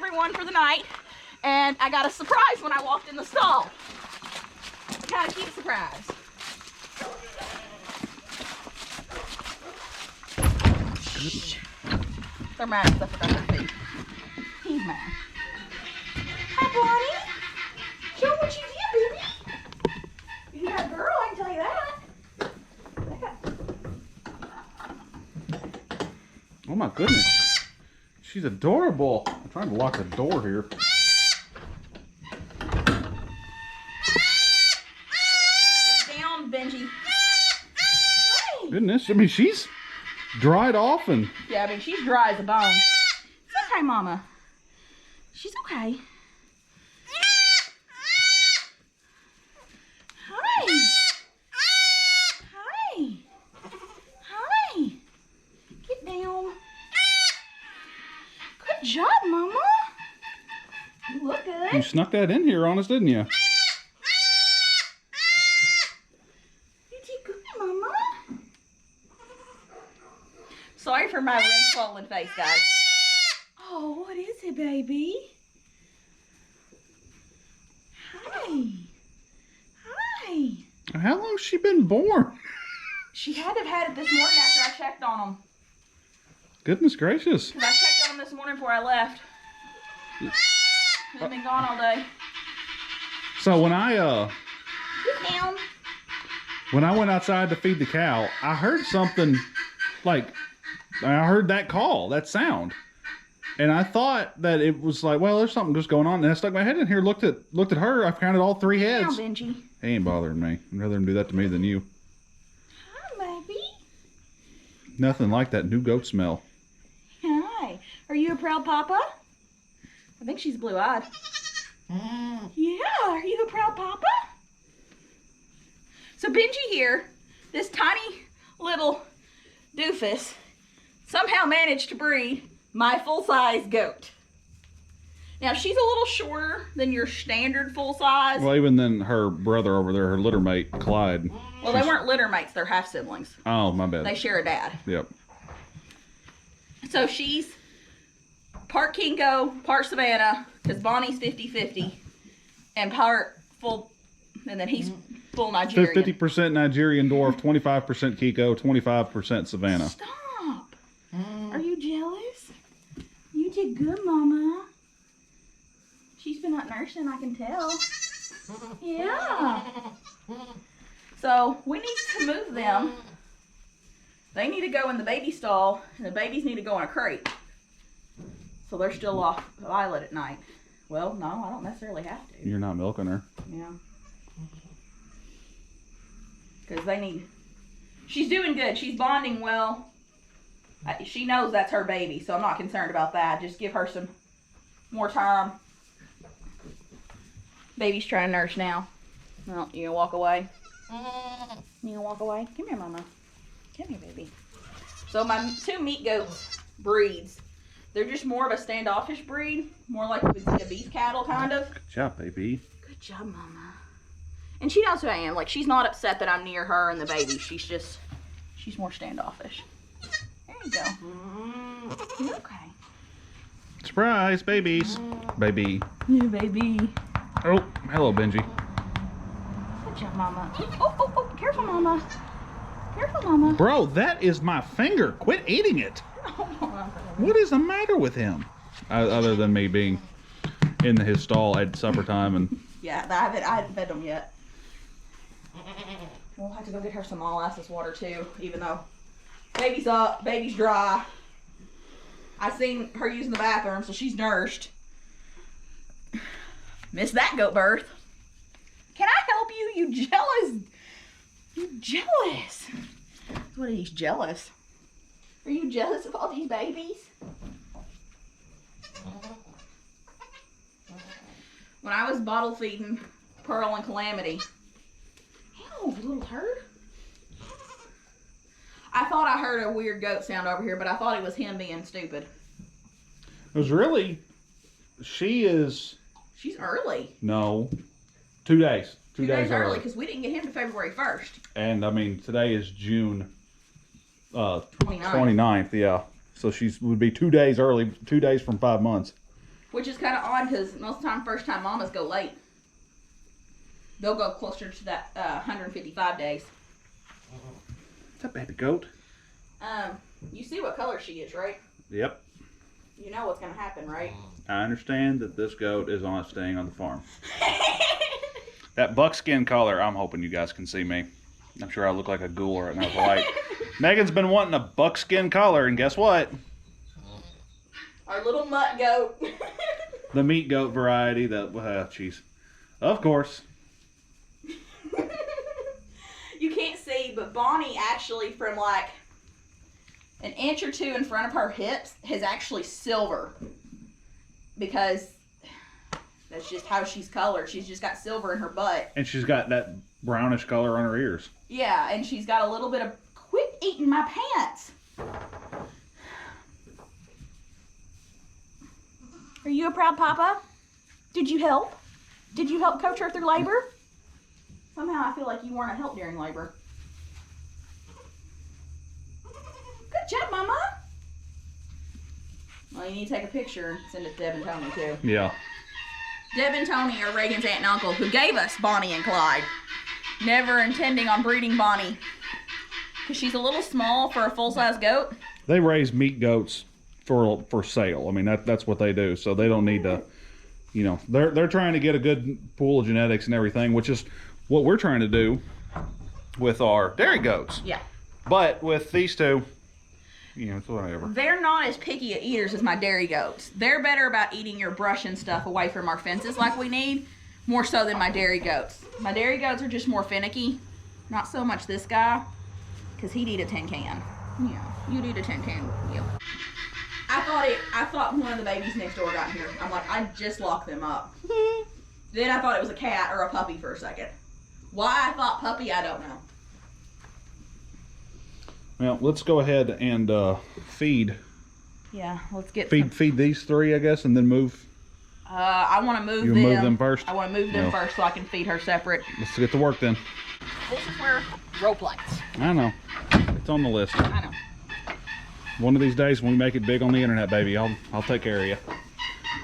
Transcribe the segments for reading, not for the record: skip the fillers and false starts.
everyone for the night, and I got a surprise when I walked in the stall. Kind of cute surprise. Shh. They're mad because I forgot their feet. He's mad. Hi, Bonnie. Show what you did, baby. You got a girl, I can tell you that. Oh my goodness. She's adorable. I'm trying to lock the door here. Get down, Benji. Hi. Goodness, I mean, she's dried off and... Yeah, I mean, she's dry as a bone. It's okay, Mama. She's okay. Hi. Hi. Hi. Get down. Good job, Mama. You look good. You snuck that in here on us, didn't you? You did good, Mama. Sorry for my red swollen face, guys. Oh, what is it, baby? Hi. Hi. How long's she been born? She had to have had it this morning after I checked on them. Goodness gracious. Because I checked on them this morning before I left. They've been gone all day. So when I Get down. when I went outside to feed the cow, I heard something like, I heard that call, that sound. And I thought that it was like, well, there's something just going on. And I stuck my head in here, looked at her. I counted all 3 heads. Now, Benji. He ain't bothering me. I'd rather him do that to me than you. Hi, baby. Nothing like that new goat smell. Hi. Are you a proud papa? I think she's blue-eyed. Yeah, are you a proud papa? So Benji here, this tiny little doofus, somehow managed to breed my full-size goat. Now, she's a little shorter than your standard full-size. Well, even then her brother over there, her litter mate, Clyde. Well, they weren't litter mates, they're half-siblings. Oh, my bad. They share a dad. Yep. So she's part Kiko, part Savanna, because Bonnie's 50-50, and part full, and then he's full Nigerian. 50% Nigerian dwarf, 25% Kiko, 25% Savanna. Stop! Are you jealous? You did good, Mama. She's been out nursing, I can tell. Yeah. So we need to move them. They need to go in the baby stall, and the babies need to go in a crate. So they're still off Violet at night. Well, no, I don't necessarily have to. You're not milking her. Yeah. Because they need... She's doing good. She's bonding well. She knows that's her baby, so I'm not concerned about that. Just give her some more time. Baby's trying to nurse now. Well, you gonna walk away? You gonna walk away? Come here, Mama. Come here, baby. So my 2 meat goats breeds. They're just more of a standoffish breed. More like you would see a beef cattle, kind of. Good job, baby. Good job, Mama. And she knows who I am. Like, she's not upset that I'm near her and the baby. She's more standoffish. There you go. You're okay. Surprise, babies. Baby. Yeah, baby. Oh, hello, Benji. Good job, Mama. Oh, careful, Mama. Careful, Mama. Bro, that is my finger. Quit eating it. What is the matter with him? Other than me being in his stall at supper time and... Yeah, I haven't fed them yet. We'll have to go get her some molasses water too, even though baby's up, baby's dry. I seen her using the bathroom, so she's nursed. Missed that goat birth. Can I help you? You jealous? You jealous? What, he's jealous? Are you jealous of all these babies? When I was bottle feeding Pearl and Calamity, ew, little turd. I thought I heard a weird goat sound over here, but I thought it was him being stupid. It was really... She's early. No. 2 days. 2 days early. Because we didn't get him to February 1st. And, I mean, today is June 29th. 29th, yeah. So she would be 2 days early, 2 days from 5 months. Which is kind of odd because most of the time, first time mamas go late. They'll go closer to that 155 days. What's up, baby goat? You see what color she is, right? Yep. You know what's going to happen, right? I understand that this goat is on staying on the farm. That buckskin color, I'm hoping you guys can see me. I'm sure I look like a ghoul right now with the light. Megan's been wanting a buckskin collar, and guess what? Our little mutt goat. The meat goat variety. Jeez. Of course. You can't see, but Bonnie actually, from like an inch or two in front of her hips, is actually silver. Because that's just how she's colored. She's just got silver in her butt. And she's got that brownish color on her ears. Yeah, and she's got a little bit of, quit eating my pants. Are you a proud papa? Did you help? Did you help coach her through labor? Somehow I feel like you weren't a help during labor. Good job, Mama. Well, you need to take a picture and send it to Deb and Tony, too. Yeah. Deb and Tony are Reagan's aunt and uncle who gave us Bonnie and Clyde. Never intending on breeding Bonnie. Because she's a little small for a full-size goat. They raise meat goats for sale. I mean, that's what they do. So they don't need to, you know, they're trying to get a good pool of genetics and everything, which is what we're trying to do with our dairy goats. Yeah. But with these two, you know, it's whatever. They're not as picky at eaters as my dairy goats. They're better about eating your brush and stuff away from our fences like we need, more so than my dairy goats. My dairy goats are just more finicky. Not so much this guy, because he'd eat a tin can. Yeah, you'd eat a tin can. Yeah. I thought one of the babies next door got here. I'm like, I just locked them up. Then I thought it was a cat or a puppy for a second. Why I thought puppy, I don't know. Well, let's go ahead and feed. Yeah, let's get feed these three, I guess, and then move. I want to move them. You move them first? I want to move them first so I can feed her separate. Let's get to work then. This is where rope lights. I know. It's on the list. I know. One of these days when we make it big on the internet, baby, I'll take care of you.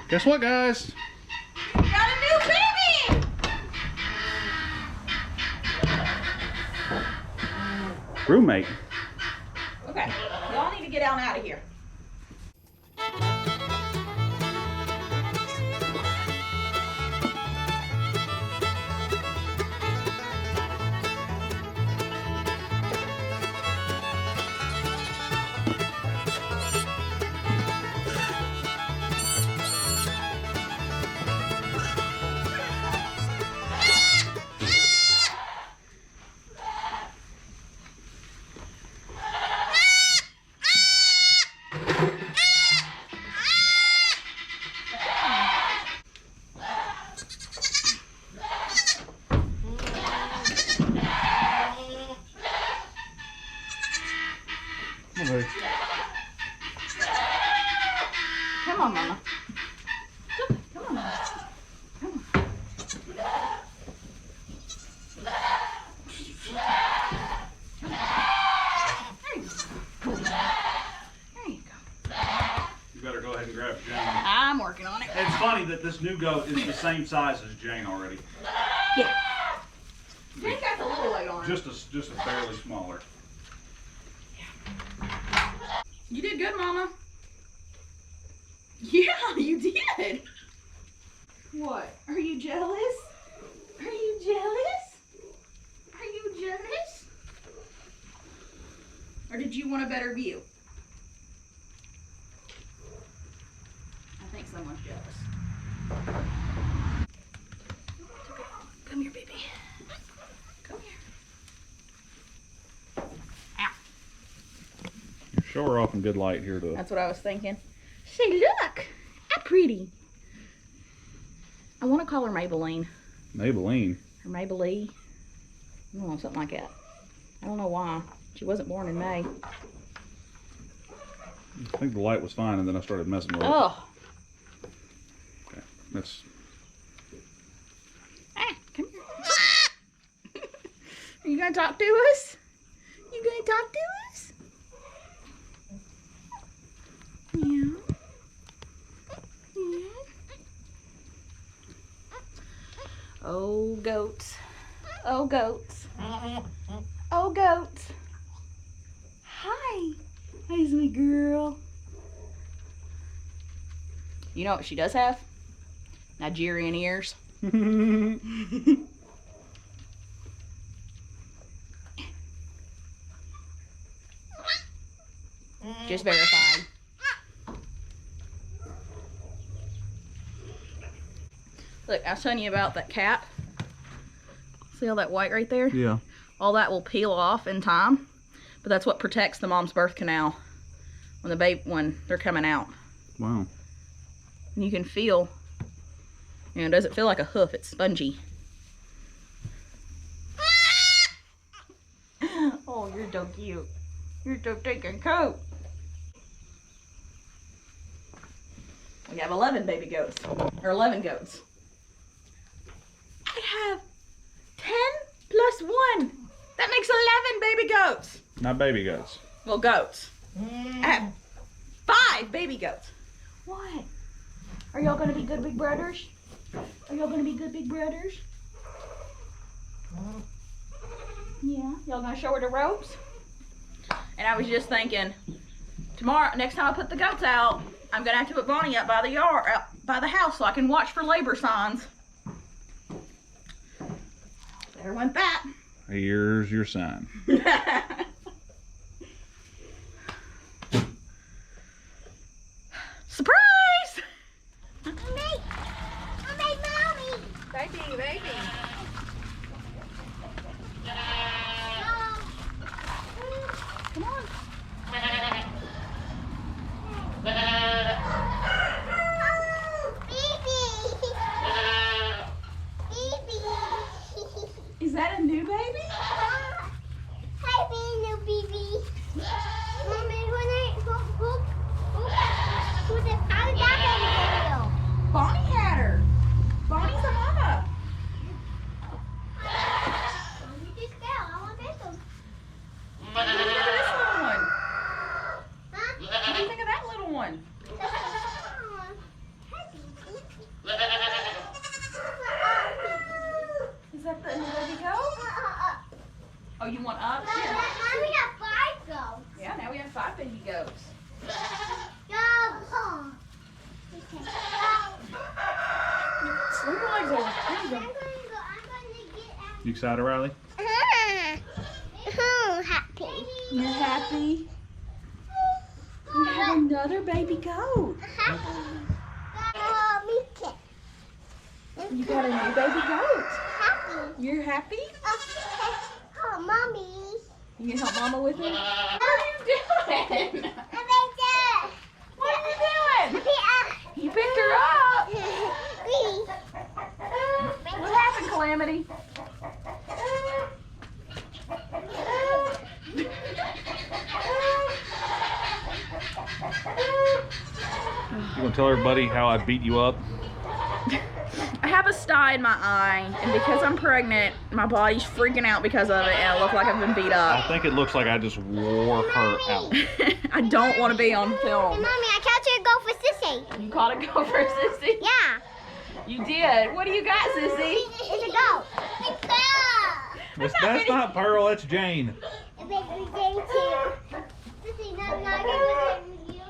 Guess what, guys? Got a new baby! Roommate. Okay, y'all need to get out of here. Come on, Mama. Come on, Mama. Come on. There you go. You better go ahead and grab Jane. I'm working on it. It's funny that this new goat is the same size as Jane already. Yeah. Jane got the little weight on her. Just a barely smaller. You did good, Mama. Yeah, you did. What? Are you jealous? Are you jealous? Are you jealous? Or did you want a better view? I think someone's jealous. Come here, baby. Come here. Ow. You're sure off in good light here, though. That's what I was thinking. Say, look, how pretty. I want to call her Maybelline. Maybelline. Or Maybelline. I don't know, something like that. I don't know why. She wasn't born in May. I think the light was fine, and then I started messing with it. Oh. Okay, that's... Ah, come here. Are you going to talk to us? You going to talk to us? Yeah. Yeah. Oh, goats. Oh, goats. Oh, goats. Hi. Hi, sweet girl. You know what she does have? Nigerian ears. Just verified. Look, I was telling you about that cat. See all that white right there? Yeah. All that will peel off in time, but that's what protects the mom's birth canal when they're coming out. Wow. And you can feel, it doesn't feel like a hoof, it's spongy. Oh, you're so cute. You're so stinking coat. We have 11 baby goats, or 11 goats. I have 10 plus 1. That makes 11 baby goats. Not baby goats. Well, goats. I have 5 baby goats. What? Are y'all gonna be good big brothers? Are y'all gonna be good big brothers? Yeah. Y'all gonna show her the ropes? And I was just thinking, next time I put the goats out, I'm gonna have to put Bonnie up by the yard, by the house, so I can watch for labor signs. There went that. Here's your sign. Surprise! Mommy! Baby. Come on. Is that a new baby? Bonnie had her. Bonnie's a mama. What do you think of this little one? What do you think of that little one? Is that the new baby goat? Oh, you want up? Here. Yeah, now we have 5 baby goats. Swing your legs over. There you go. You excited, Riley? Happy. You're happy? We have another baby goat. You got a new baby goat. You're happy? Oh, Mommy. You can help Mama with it? What are you doing? What are you doing? You picked her up. What happened, Calamity? You gonna tell everybody how I beat you up? I have a sty in my eye, and because I'm pregnant, my body's freaking out because of it, and I look like I've been beat I up. think it looks like I just wore her out. I don't want to be on film. Mommy, I catch you go for Sissy. You caught a gopher, Sissy? Yeah. You did. What do you got, Sissy? It's a goat. That's not Pearl, that's Jane. A baby Jane too. Sissy, not with you.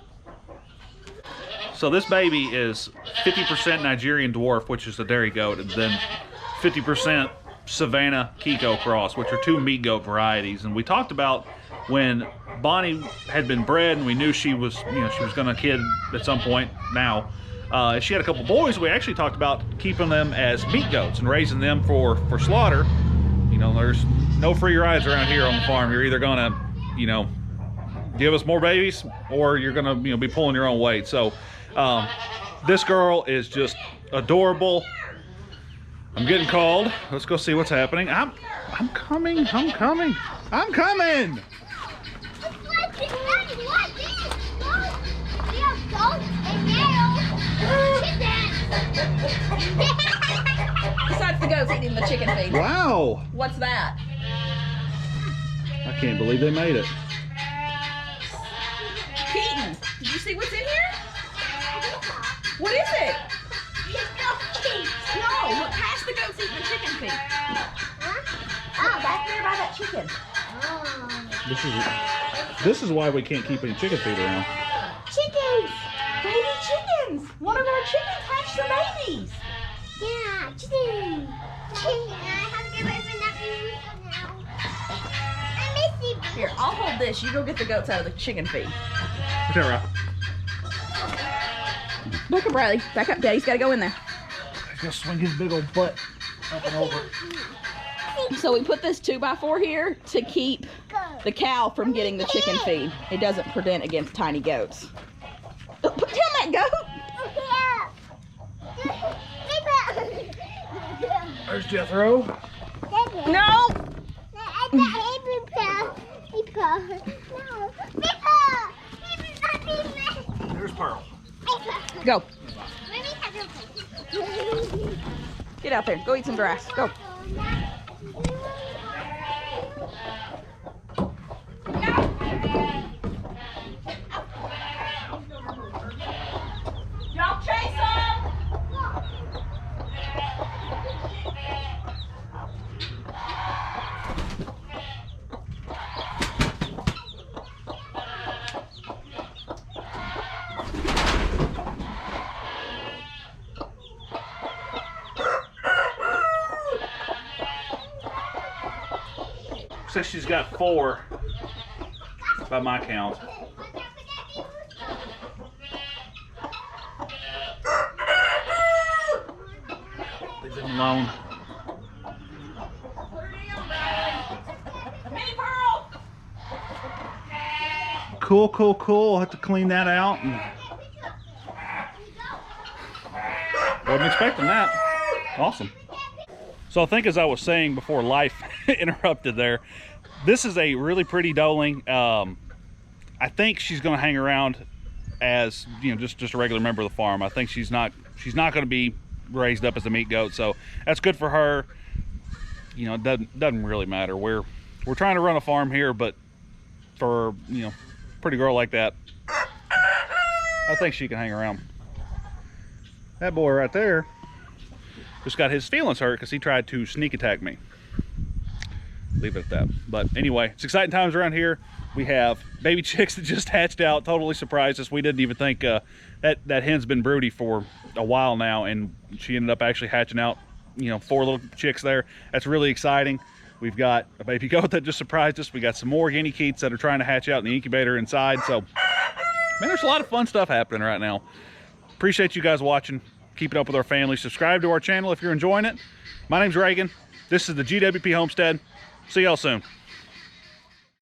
So this baby is 50% Nigerian dwarf, which is the dairy goat, and then 50% Savannah Kiko cross, which are 2 meat goat varieties. And we talked about when Bonnie had been bred, and we knew she was, she was going to kid at some point. Now, she had a couple boys. We actually talked about keeping them as meat goats and raising them for slaughter. There's no free rides around here on the farm. You're either going to, give us more babies, or you're going to, be pulling your own weight. So. This girl is just adorable. I'm getting called. Let's go see what's happening. I'm coming. I'm coming. I'm coming. Besides the goats eating the chicken feed. Wow. What's that? I can't believe they made it. Keeton, did you see what's in here? What is it? No, look past the goats eating the chicken feed. Oh, back there by that chicken. This is why we can't keep any chicken feed around. Chickens! Baby chickens! One of our chickens hatched the babies. Yeah, chicken. I have to get away from that now. I miss you. Here, I'll hold this. You go get the goats out of the chicken feed. Is that right? Back up, Riley. Back up. Daddy's got to go in there. He's gonna swing his big old butt up and over. So we put this 2x4 here to keep the cow from getting the chicken feed. It doesn't prevent against tiny goats. Oh, put down that goat. There's Jethro. No. There's Pearl. Go. Get out there. Go eat some grass. Go. Don't chase them. Says she's got 4 by my count. Leave them alone. Cool, cool, cool. I'll have to clean that out. Wasn't expecting that. Awesome. So I think, as I was saying before life interrupted there, this is a really pretty doeling. I think she's going to hang around as, you know, just a regular member of the farm. I think she's not going to be raised up as a meat goat, so that's good for her. You know, it doesn't really matter. We're trying to run a farm here, but for, you know, pretty girl like that, I think she can hang around. That boy right there just got his feelings hurt because he tried to sneak attack me. Leave it at that. But anyway, it's exciting times around here. We have baby chicks that just hatched out. Totally surprised us. We didn't even think that hen's been broody for a while now, and she ended up actually hatching out, you know, 4 little chicks there. That's really exciting. We've got a baby goat that just surprised us. We got some more guinea keats that are trying to hatch out in the incubator inside. So, man, there's a lot of fun stuff happening right now. Appreciate you guys watching. Keep it up with our family. Subscribe to our channel if you're enjoying it. My name's Reagan. This is the GWP Homestead. See y'all soon.